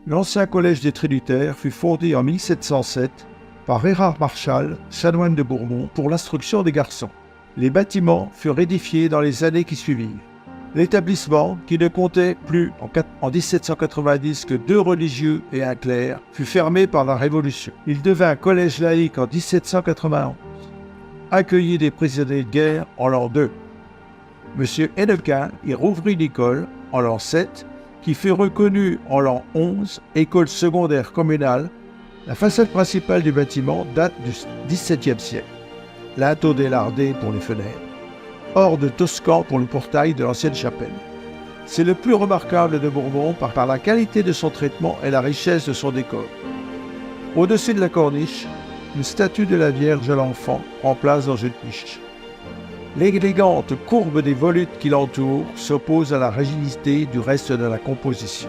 L'ancien collège des Trinitaires fut fondé en 1707 par Érard Marchal, chanoine de Bourmont, pour l'instruction des garçons. Les bâtiments furent édifiés dans les années qui suivirent. L'établissement, qui ne comptait plus en 1790 que 2 religieux et un clerc, fut fermé par la Révolution. Il devint collège laïque en 1791. Accueillit des prisonniers de guerre en l'an 2. M. Hennequin y rouvrit l'école en l'an 7, qui fut reconnue en l'an 11, école secondaire communale. La façade principale du bâtiment date du XVIIe siècle. Linteau délardé pour les fenêtres, hors de Toscan pour le portail de l'ancienne chapelle. C'est le plus remarquable de Bourmont par la qualité de son traitement et la richesse de son décor. Au-dessus de la corniche, une statue de la Vierge à l'Enfant prend place dans une niche. L'élégante courbe des volutes qui l'entourent s'oppose à la rigidité du reste de la composition.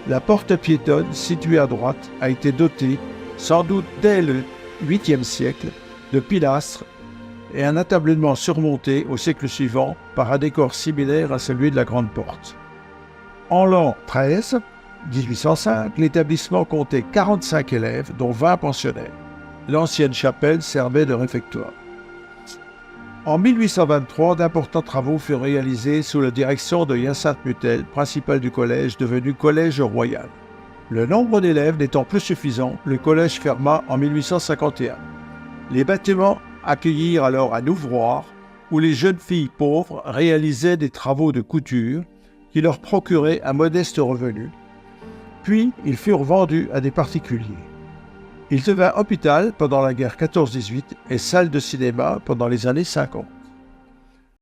La porte piétonne, située à droite, a été dotée, sans doute dès le 8e siècle, de pilastres et un atablement surmonté au siècle suivant par un décor similaire à celui de la grande porte. En l'an 13, 1805, l'établissement comptait 45 élèves, dont 20 pensionnaires. L'ancienne chapelle servait de réfectoire. En 1823, d'importants travaux furent réalisés sous la direction de Hyacinthe Mutel, principal du collège, devenu collège royal. Le nombre d'élèves n'étant plus suffisant, le collège ferma en 1851. Les bâtiments accueillirent alors un ouvroir où les jeunes filles pauvres réalisaient des travaux de couture qui leur procuraient un modeste revenu. Puis, ils furent vendus à des particuliers. Il devint hôpital pendant la guerre 14-18 et salle de cinéma pendant les années 50.